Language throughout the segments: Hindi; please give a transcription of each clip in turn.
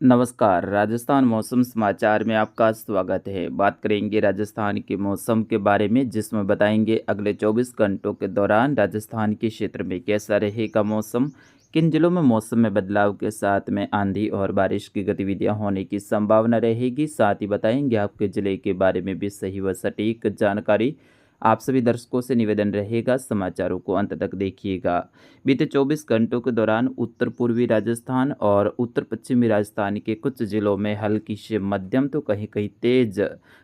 नमस्कार, राजस्थान मौसम समाचार में आपका स्वागत है। बात करेंगे राजस्थान के मौसम के बारे में, जिसमें बताएंगे अगले 24 घंटों के दौरान राजस्थान के क्षेत्र में कैसा रहेगा मौसम, किन जिलों में मौसम में बदलाव के साथ में आंधी और बारिश की गतिविधियां होने की संभावना रहेगी। साथ ही बताएंगे आपके ज़िले के बारे में भी सही व सटीक जानकारी। आप सभी दर्शकों से निवेदन रहेगा, समाचारों को अंत तक देखिएगा। बीते 24 घंटों के दौरान उत्तर पूर्वी राजस्थान और उत्तर पश्चिमी राजस्थान के कुछ जिलों में हल्की से मध्यम तो कहीं कहीं तेज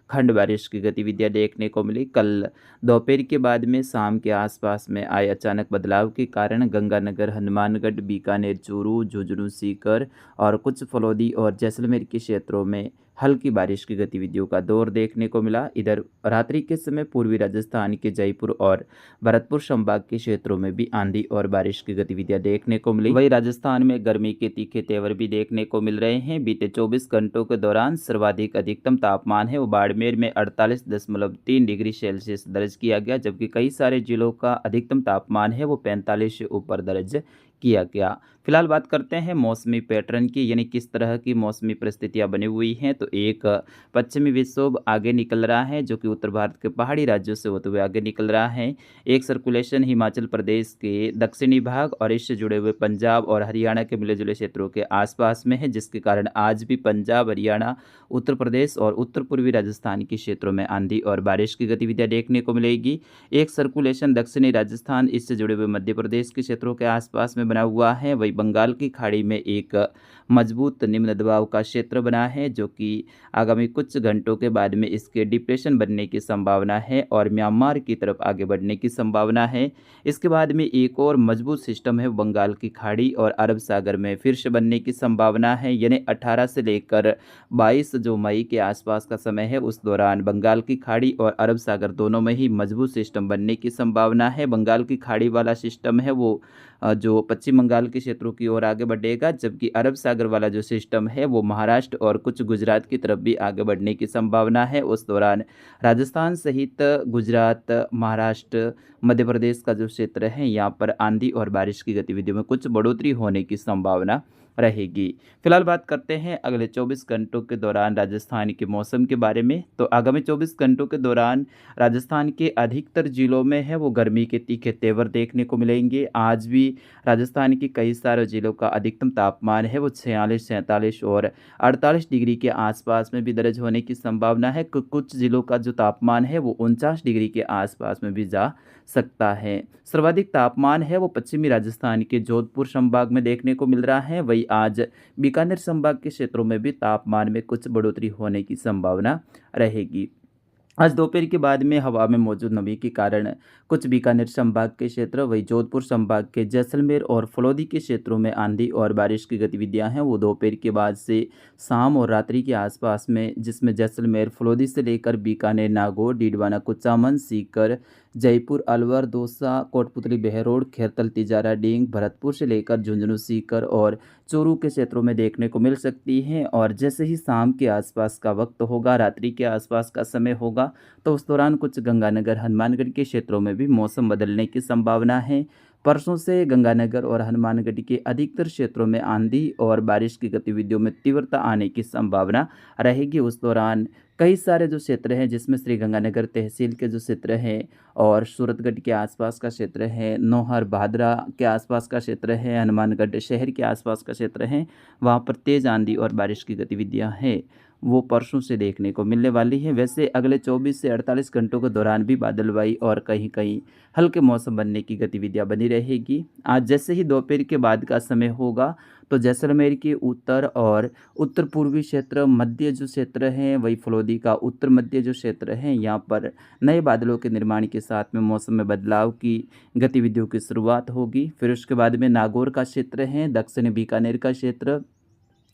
खंड बारिश की गतिविधियां देखने को मिली। कल दोपहर के बाद में शाम के आसपास में आए अचानक बदलाव के कारण गंगानगर, हनुमानगढ़, बीकानेर, चूरू, झुंझुनू, सीकर और कुछ फलौदी और जैसलमेर के क्षेत्रों में हल्की बारिश की गतिविधियों का दौर देखने को मिला। इधर रात्रि के समय पूर्वी राजस्थान के जयपुर और भरतपुर संभाग के क्षेत्रों में भी आंधी और बारिश की गतिविधियां देखने को मिली। वहीं राजस्थान में गर्मी के तीखे तेवर भी देखने को मिल रहे हैं। बीते 24 घंटों के दौरान सर्वाधिक अधिकतम तापमान है वो बाड़मेर में 48.3 डिग्री सेल्सियस दर्ज किया गया, जबकि कई सारे जिलों का अधिकतम तापमान है वो 45 से ऊपर दर्ज किया गया। फिलहाल बात करते हैं मौसमी पैटर्न की, यानी किस तरह की मौसमी परिस्थितियां बनी हुई हैं। तो एक पश्चिमी विक्षोभ आगे निकल रहा है, जो कि उत्तर भारत के पहाड़ी राज्यों से होते हुए आगे निकल रहा है। एक सर्कुलेशन हिमाचल प्रदेश के दक्षिणी भाग और इससे जुड़े हुए पंजाब और हरियाणा के मिले जुले क्षेत्रों के आसपास में है, जिसके कारण आज भी पंजाब, हरियाणा, उत्तर प्रदेश और उत्तर पूर्वी राजस्थान के क्षेत्रों में आंधी और बारिश की गतिविधियां देखने को मिलेगी। एक सर्कुलेशन दक्षिणी राजस्थान, इससे जुड़े हुए मध्य प्रदेश के क्षेत्रों के आसपास में बना हुआ है। वही बंगाल की खाड़ी में एक मजबूत निम्न दबाव का क्षेत्र बना है, जो कि आगामी कुछ घंटों के बाद में इसके डिप्रेशन बनने की संभावना है और म्यांमार की तरफ आगे बढ़ने की संभावना है। इसके बाद में एक और मजबूत सिस्टम है बंगाल की खाड़ी और अरब सागर में फिर से बनने की संभावना है, यानी 18 से लेकर 22 जो मई के आसपास का समय है, उस दौरान बंगाल की खाड़ी और अरब सागर दोनों में ही मजबूत सिस्टम बनने की संभावना है। बंगाल की खाड़ी वाला सिस्टम है वो जो पश्चिम बंगाल के क्षेत्रों की ओर आगे बढ़ेगा, जबकि अरब सागर वाला जो सिस्टम है वो महाराष्ट्र और कुछ गुजरात की तरफ भी आगे बढ़ने की संभावना है। उस दौरान राजस्थान सहित गुजरात, महाराष्ट्र, मध्य प्रदेश का जो क्षेत्र है, यहाँ पर आंधी और बारिश की गतिविधियों में कुछ बढ़ोतरी होने की संभावना रहेगी। फिलहाल बात करते हैं अगले 24 घंटों के दौरान राजस्थान के मौसम के बारे में। तो आगामी 24 घंटों के दौरान राजस्थान के अधिकतर जिलों में है वो गर्मी के तीखे तेवर देखने को मिलेंगे। आज भी राजस्थान के कई सारे जिलों का अधिकतम तापमान है वो 46, 47 और 48 डिग्री के आसपास में भी दर्ज होने की संभावना है। कुछ जिलों का जो तापमान है वो 49 डिग्री के आसपास में भी जा सकता है। सर्वाधिक तापमान है वो पश्चिमी राजस्थान के जोधपुर संभाग में देखने को मिल रहा है। वही आज बीकानेर संभाग के क्षेत्रों में भी तापमान में कुछ बढ़ोतरी होने की संभावना रहेगी। आज दोपहर के बाद में हवा में मौजूद नमी के कारण कुछ बीकानेर संभाग के क्षेत्र, वही जोधपुर संभाग के जैसलमेर और फलौदी के क्षेत्रों में आंधी और बारिश की गतिविधियां हैं वो दोपहर के बाद से शाम और रात्रि के आसपास में, जिसमें जैसलमेर, फलौदी से लेकर बीकानेर, नागौर, डीडवाना, कुचामन, सीकर, जयपुर, अलवर, दौसा, कोटपुतली, बहरोड, खेरतल, तिजारा, डींग, भरतपुर से लेकर झुंझुनू, सीकर और चूरू के क्षेत्रों में देखने को मिल सकती हैं। और जैसे ही शाम के आसपास का वक्त होगा, रात्रि के आसपास का समय होगा, तो उस दौरान कुछ गंगानगर, हनुमानगढ़ के क्षेत्रों में भी मौसम बदलने की संभावना है। परसों से गंगानगर और हनुमानगढ़ के अधिकतर क्षेत्रों में आंधी और बारिश की गतिविधियों में तीव्रता आने की संभावना रहेगी। उस दौरान कई सारे जो क्षेत्र हैं, जिसमें श्री गंगानगर तहसील के जो क्षेत्र हैं और सूरतगढ़ के आसपास का क्षेत्र है, नौहर, भादरा के आसपास का क्षेत्र है, हनुमानगढ़ शहर के आसपास का क्षेत्र है, वहाँ पर तेज़ आंधी और बारिश की गतिविधियाँ हैं वो परसों से देखने को मिलने वाली है। वैसे अगले 24 से 48 घंटों के दौरान भी बादलवाई और कहीं कहीं हल्के मौसम बनने की गतिविधियां बनी रहेगी। आज जैसे ही दोपहर के बाद का समय होगा, तो जैसलमेर के उत्तर और उत्तर पूर्वी क्षेत्र, मध्य जो क्षेत्र हैं, वही फलौदी का उत्तर मध्य जो क्षेत्र है, यहाँ पर नए बादलों के निर्माण के साथ में मौसम में बदलाव की गतिविधियों की शुरुआत होगी। फिर उसके बाद में नागौर का क्षेत्र है, दक्षिण बीकानेर का क्षेत्र,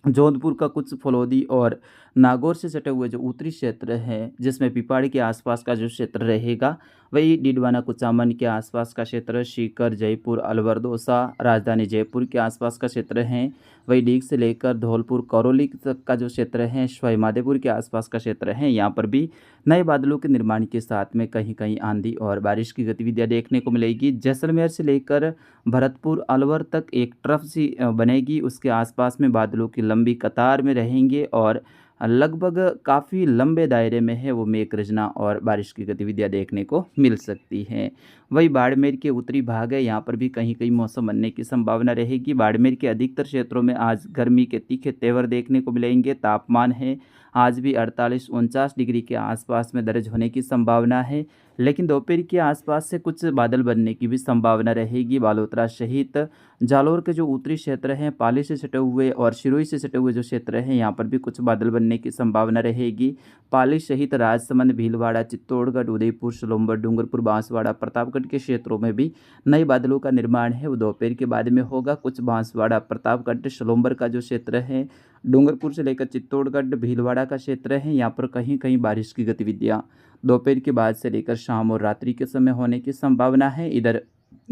जोधपुर का कुछ फलौदी और नागौर से सटे हुए जो उत्तरी क्षेत्र है जिसमें पिपाड़ी के आसपास का जो क्षेत्र रहेगा, वही डीडवाना कुचामन के आसपास का क्षेत्र, सीकर, जयपुर, अलवर, दौसा, राजधानी जयपुर के आसपास का क्षेत्र है। वही डीग से लेकर धौलपुर, करौली तक का जो क्षेत्र है, सवाई माधोपुर के आसपास का क्षेत्र है, यहाँ पर भी नए बादलों के निर्माण के साथ में कहीं-कहीं आंधी और बारिश की गतिविधियाँ देखने को मिलेगी। जैसलमेर से लेकर भरतपुर, अलवर तक एक ट्रफ सी बनेगी, उसके आसपास में बादलों की लंबी कतार में रहेंगे और लगभग काफ़ी लंबे दायरे में है वो मेघगर्जना और बारिश की गतिविधियाँ देखने को मिल सकती हैं। वही बाड़मेर के उत्तरी भाग है, यहाँ पर भी कहीं-कहीं मौसम बनने की संभावना रहेगी। बाड़मेर के अधिकतर क्षेत्रों में आज गर्मी के तीखे तेवर देखने को मिलेंगे। तापमान है आज भी 48-49 डिग्री के आसपास में दर्ज होने की संभावना है, लेकिन दोपहर के आसपास से कुछ बादल बनने की भी संभावना रहेगी। बालोतरा सहित जालौर के जो उत्तरी क्षेत्र हैं, पाली से सटे हुए और सिरोही से सटे हुए जो क्षेत्र हैं, यहाँ पर भी कुछ बादल बनने की संभावना रहेगी। पाली सहित राजसमंद, भीलवाड़ा, चित्तौड़गढ़, उदयपुर, सोलंबर, डूंगरपुर, बांसवाड़ा, प्रतापगढ़ के क्षेत्रों में भी नए बादलों का निर्माण है वो दोपहर के बाद में होगा। कुछ बांसवाड़ा, प्रतापगढ़, सोलंबर का जो क्षेत्र है, डूंगरपुर से लेकर चित्तौड़गढ़, भीलवाड़ा का क्षेत्र है, यहाँ पर कहीं-कहीं बारिश की गतिविधियाँ दोपहर के बाद से लेकर शाम और रात्रि के समय होने की संभावना है। इधर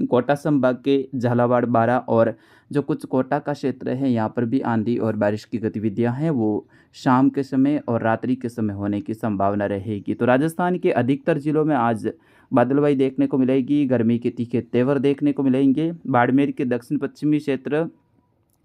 कोटा संभाग के झालावाड़, बारा और जो कुछ कोटा का क्षेत्र है, यहाँ पर भी आंधी और बारिश की गतिविधियाँ हैं वो शाम के समय और रात्रि के समय होने की संभावना रहेगी। तो राजस्थान के अधिकतर जिलों में आज बादलवाई देखने को मिलेगी, गर्मी के तीखे तेवर देखने को मिलेंगे। बाड़मेर के दक्षिण पश्चिमी क्षेत्र,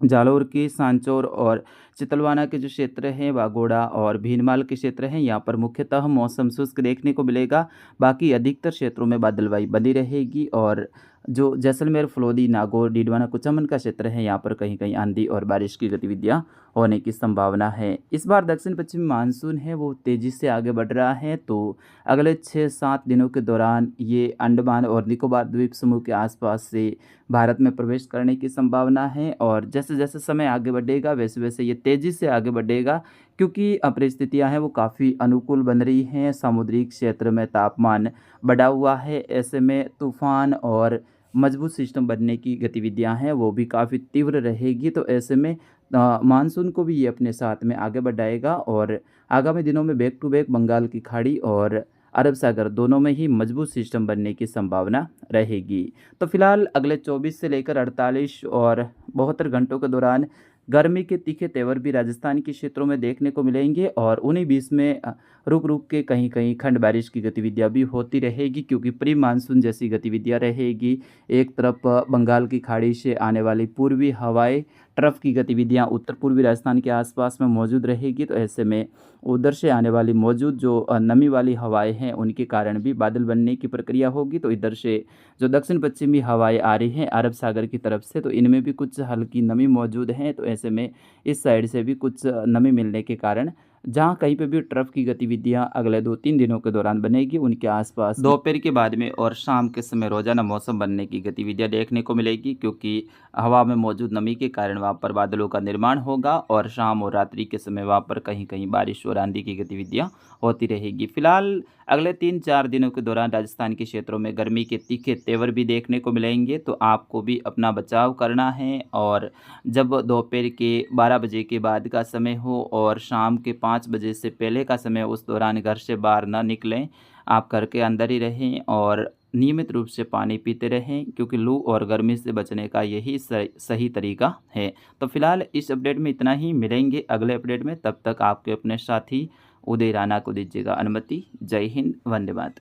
जालौर की सांचौर और चितलवाना के जो क्षेत्र हैं, वागोड़ा और भीनमाल के क्षेत्र हैं, यहाँ पर मुख्यतः मौसम शुष्क देखने को मिलेगा। बाकी अधिकतर क्षेत्रों में बादलवाई बनी रहेगी और जो जैसलमेर, फलोदी, नागौर, डीडवाना, कुचामन का क्षेत्र है, यहाँ पर कहीं-कहीं आंधी और बारिश की गतिविधियाँ होने की संभावना है। इस बार दक्षिण पश्चिमी मानसून है वो तेज़ी से आगे बढ़ रहा है, तो अगले 6-7 दिनों के दौरान ये अंडमान और निकोबार द्वीप समूह के आसपास से भारत में प्रवेश करने की संभावना है और जैसे-जैसे समय आगे बढ़ेगा वैसे-वैसे ये तेज़ी से आगे बढ़ेगा, क्योंकि परिस्थितियाँ हैं वो काफ़ी अनुकूल बन रही हैं। समुद्री क्षेत्र में तापमान बढ़ा हुआ है, ऐसे में तूफ़ान और मजबूत सिस्टम बनने की गतिविधियाँ हैं वो भी काफ़ी तीव्र रहेगी। तो ऐसे में मानसून को भी ये अपने साथ में आगे बढ़ाएगा और आगामी दिनों में बैक टू बैक बंगाल की खाड़ी और अरब सागर दोनों में ही मजबूत सिस्टम बनने की संभावना रहेगी। तो फिलहाल अगले 24 से लेकर 48 और 72 घंटों के दौरान गर्मी के तीखे तेवर भी राजस्थान के क्षेत्रों में देखने को मिलेंगे और उन्हीं बीच में रुक-रुक के कहीं-कहीं खंड बारिश की गतिविधियाँ भी होती रहेगी, क्योंकि प्री मानसून जैसी गतिविधियाँ रहेगी। एक तरफ बंगाल की खाड़ी से आने वाली पूर्वी हवाएँ, ट्रफ की गतिविधियाँ उत्तर पूर्वी राजस्थान के आसपास में मौजूद रहेगी। तो ऐसे में उधर से आने वाली मौजूद जो नमी वाली हवाएँ हैं, उनके कारण भी बादल बनने की प्रक्रिया होगी। तो इधर से जो दक्षिण पश्चिमी हवाएँ आ रही हैं अरब सागर की तरफ से, तो इनमें भी कुछ हल्की नमी मौजूद हैं। तो ऐसे में इस साइड से भी कुछ नमी मिलने के कारण जहाँ कहीं पे भी ट्रफ की गतिविधियाँ अगले 2-3 दिनों के दौरान बनेगी, उनके आसपास दोपहर के बाद में और शाम के समय रोजाना मौसम बनने की गतिविधियाँ देखने को मिलेगी, क्योंकि हवा में मौजूद नमी के कारण वहाँ पर बादलों का निर्माण होगा और शाम और रात्रि के समय वहाँ पर कहीं-कहीं बारिश और आंधी की गतिविधियाँ होती रहेगी। फिलहाल अगले 3-4 दिनों के दौरान राजस्थान के क्षेत्रों में गर्मी के तीखे तेवर भी देखने को मिलेंगे, तो आपको भी अपना बचाव करना है और जब दोपहर के 12 बजे के बाद का समय हो और शाम के 5 बजे से पहले का समय, उस दौरान घर से बाहर ना निकलें। आप घर के अंदर ही रहें और नियमित रूप से पानी पीते रहें, क्योंकि लू और गर्मी से बचने का यही सही तरीका है। तो फिलहाल इस अपडेट में इतना ही, मिलेंगे अगले अपडेट में। तब तक आपके अपने साथी उदय राणा को दीजिएगा अनुमति। जय हिंद, वंदे मातरम।